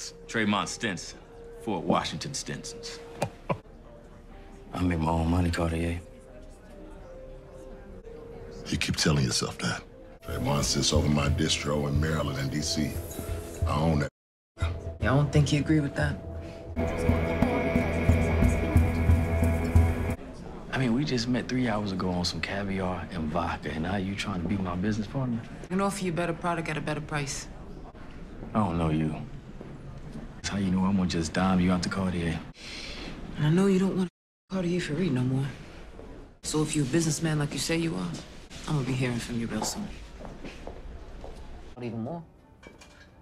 It's Traymont Stinson, Fort Washington Stinsons. I make my own money, Cartier. You keep telling yourself that. Traymont sits over my distro in Maryland and D.C. I own that. Y'all don't think he agree with that? I mean, we just met 3 hours ago on some caviar and vodka, and now you trying to be my business partner? I can offer you a better product at a better price. I don't know you. That's how you know I'm gonna just dime you out to Cartier. And I know you don't want Cartier for read no more. So if you're a businessman like you say you are, I'm gonna be hearing from you real soon. Even more.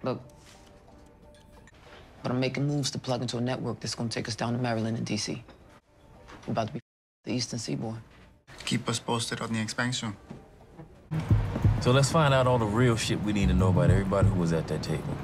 Look, but I'm making moves to plug into a network that's gonna take us down to Maryland and D.C. We're about to be the Eastern Seaboard. Keep us posted on the expansion. So let's find out all the real shit we need to know about everybody who was at that table.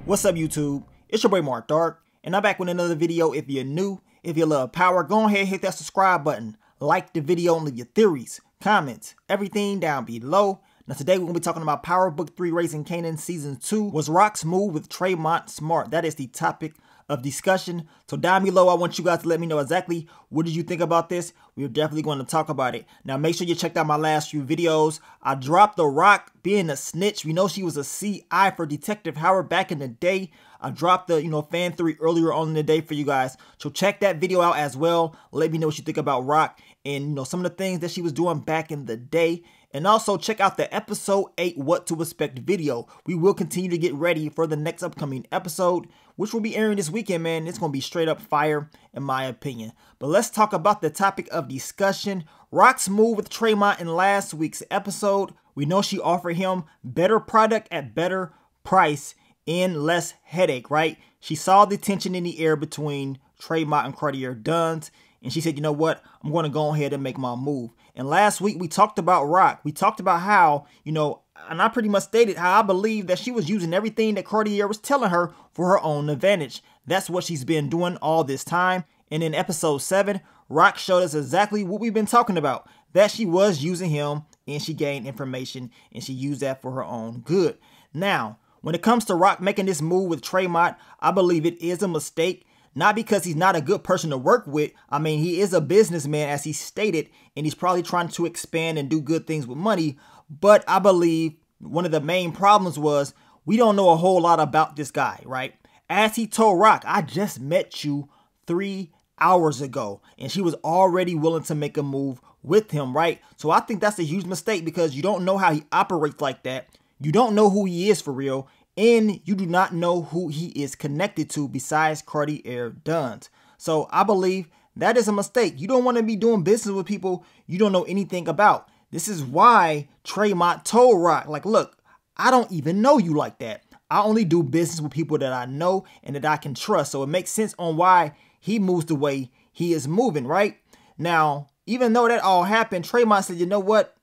What's up, YouTube? It's your boy Mark Dark, and I'm back with another video. If you're new, if you love power, go ahead and hit that subscribe button. Like the video and leave your theories, comments, everything down below. Now today we're going to be talking about Power Book 3 Raising Kanan Season 2. Was Raq'S move with Traymont smart? That is the topic of discussion. So down below, I want you guys to let me know exactly what did you think about this. We're definitely going to talk about it. Now make sure you checked out my last few videos. I dropped the Raq being a snitch. We know she was a CI for Detective Howard back in the day. I dropped the, fan theory earlier on in the day for you guys. So check that video out as well. Let me know what you think about Raq and, some of the things that she was doing back in the day. And also check out the episode 8 What to Expect video. We will continue to get ready for the next upcoming episode, which will be airing this weekend, man. It's going to be straight up fire, in my opinion. But let's talk about the topic of discussion. Raq'S move with Traymont in last week's episode. We know she offered him better product at better price and less headache, right? She saw the tension in the air between Traymont and Cartier Duns, and she said, you know what? I'm going to go ahead and make my move. And last week, we talked about Raq. We talked about how, and I pretty much stated how I believe that she was using everything that Cartier was telling her for her own advantage. That's what she's been doing all this time. And in episode 7, Raq showed us exactly what we've been talking about, that she was using him and she gained information and she used that for her own good. Now, when it comes to Raq making this move with Traymont, I believe it is a mistake. Not because he's not a good person to work with. I mean, he is a businessman, as he stated, and he's probably trying to expand and do good things with money. But I believe one of the main problems was we don't know a whole lot about this guy, right? As he told Raq, I just met you 3 hours ago, and she was already willing to make a move with him, right? So I think that's a huge mistake because you don't know how he operates like that. You don't know who he is for real. And you do not know who he is connected to besides Cartier Duns. So I believe that is a mistake. You don't want to be doing business with people you don't know anything about. This is why Traymont told Raq, like, look, I don't even know you like that. I only do business with people that I know and that I can trust. So it makes sense on why he moves the way he is moving, right? Now, even though that all happened, Traymont said, you know what?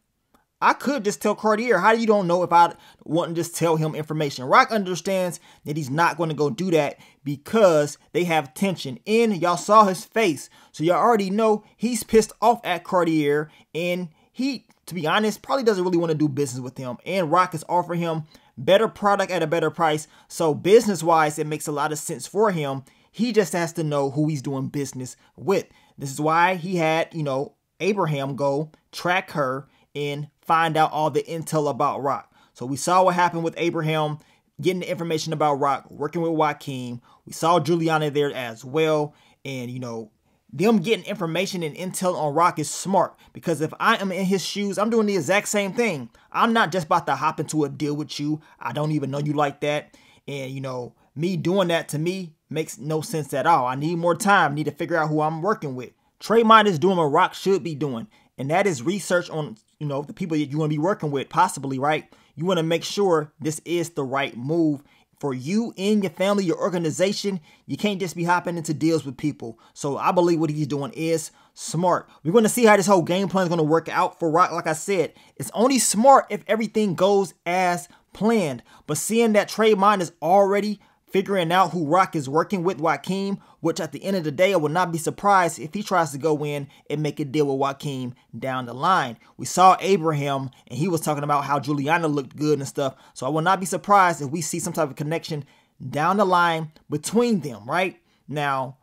I could just tell Cartier. How do you don't know if I want to just tell him information? Raq understands that he's not going to go do that because they have tension. And y'all saw his face. So y'all already know he's pissed off at Cartier. And he, to be honest, probably doesn't really want to do business with him. And Raq is offering him better product at a better price. So business-wise, it makes a lot of sense for him. He just has to know who he's doing business with. This is why he had, Abraham go track her and find out all the intel about Raq. So we saw what happened with Abraham getting the information about Raq, working with Joaquin. We saw Juliana there as well. And, them getting information and intel on Raq is smart because if I am in his shoes, I'm doing the exact same thing. I'm not just about to hop into a deal with you. I don't even know you like that. And, me doing that to me makes no sense at all. I need more time. I need to figure out who I'm working with. Traymont is doing what Raq should be doing. And that is research on, the people that you want to be working with, possibly, right? You want to make sure this is the right move for you and your family, your organization. You can't just be hopping into deals with people. So I believe what he's doing is smart. We're going to see how this whole game plan is going to work out for Raq. Like I said, it's only smart if everything goes as planned. But seeing that Traymont is already figuring out who Raq is working with Joaquin, which at the end of the day, I would not be surprised if he tries to go in and make a deal with Joaquin down the line. We saw Abraham, and he was talking about how Juliana looked good and stuff, so I will not be surprised if we see some type of connection down the line between them, right? Now,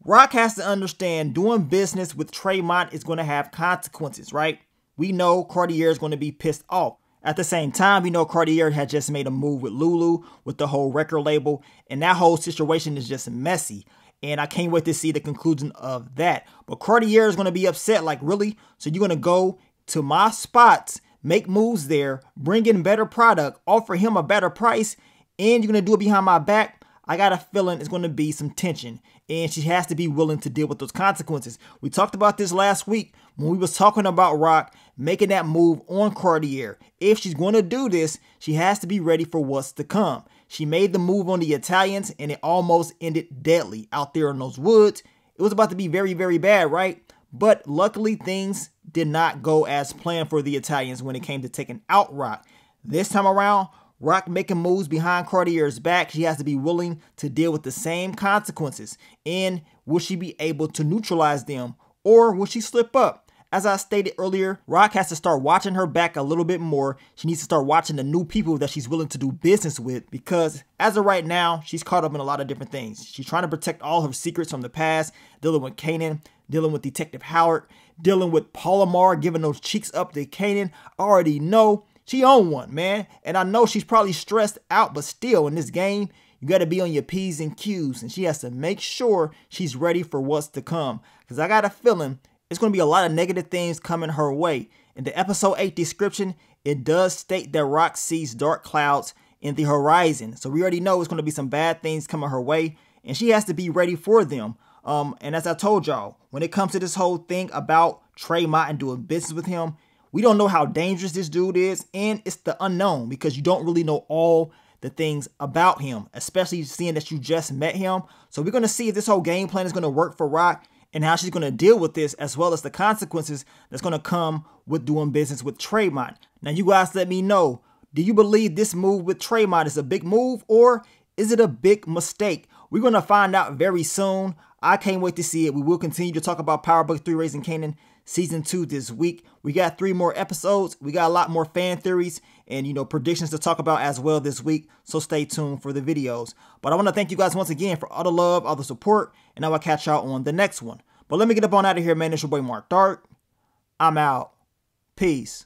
Raq has to understand doing business with Traymont is going to have consequences, right? We know Cartier is going to be pissed off. At the same time, we know Cartier had just made a move with Lulu, with the whole record label, and that whole situation is just messy. And I can't wait to see the conclusion of that. But Cartier is going to be upset, like, really? So you're going to go to my spots, make moves there, bring in better product, offer him a better price, and you're going to do it behind my back? I got a feeling it's going to be some tension, and she has to be willing to deal with those consequences. We talked about this last week when we was talking about Raq making that move on Cartier. If she's going to do this, she has to be ready for what's to come. She made the move on the Italians, and it almost ended deadly out there in those woods. It was about to be very, very bad, right? But luckily, things did not go as planned for the Italians when it came to taking out Raq. This time around, Raq making moves behind Cartier's back, she has to be willing to deal with the same consequences. And will she be able to neutralize them, or will she slip up? As I stated earlier, Raq has to start watching her back a little bit more. She needs to start watching the new people that she's willing to do business with, because as of right now, she's caught up in a lot of different things. She's trying to protect all her secrets from the past, dealing with Kanan, dealing with Detective Howard, dealing with Palomar, giving those cheeks up to Kanan. I already know she on one, man. And I know she's probably stressed out, but still in this game, you got to be on your P's and Q's, and she has to make sure she's ready for what's to come. Because I got a feeling it's going to be a lot of negative things coming her way. In the episode 8 description, it does state that Raq sees dark clouds in the horizon. So we already know it's going to be some bad things coming her way, and she has to be ready for them. And as I told y'all, when it comes to this whole thing about Traymont and doing business with him, we don't know how dangerous this dude is, and it's the unknown because you don't really know all the things about him, especially seeing that you just met him. So we're going to see if this whole game plan is going to work for Raq and how she's going to deal with this, as well as the consequences that's going to come with doing business with Traymont. Now, you guys let me know, do you believe this move with Traymont is a big move, or is it a big mistake? We're going to find out very soon. I can't wait to see it. We will continue to talk about Power Book 3 Raising Kanan Season 2 this week. We got 3 more episodes. We got a lot more fan theories and, you know, predictions to talk about as well this week. So stay tuned for the videos. But I want to thank you guys once again for all the love, all the support, and I will catch y'all on the next one. But let me get up on out of here, man. It's your boy Mark Dark. I'm out. Peace.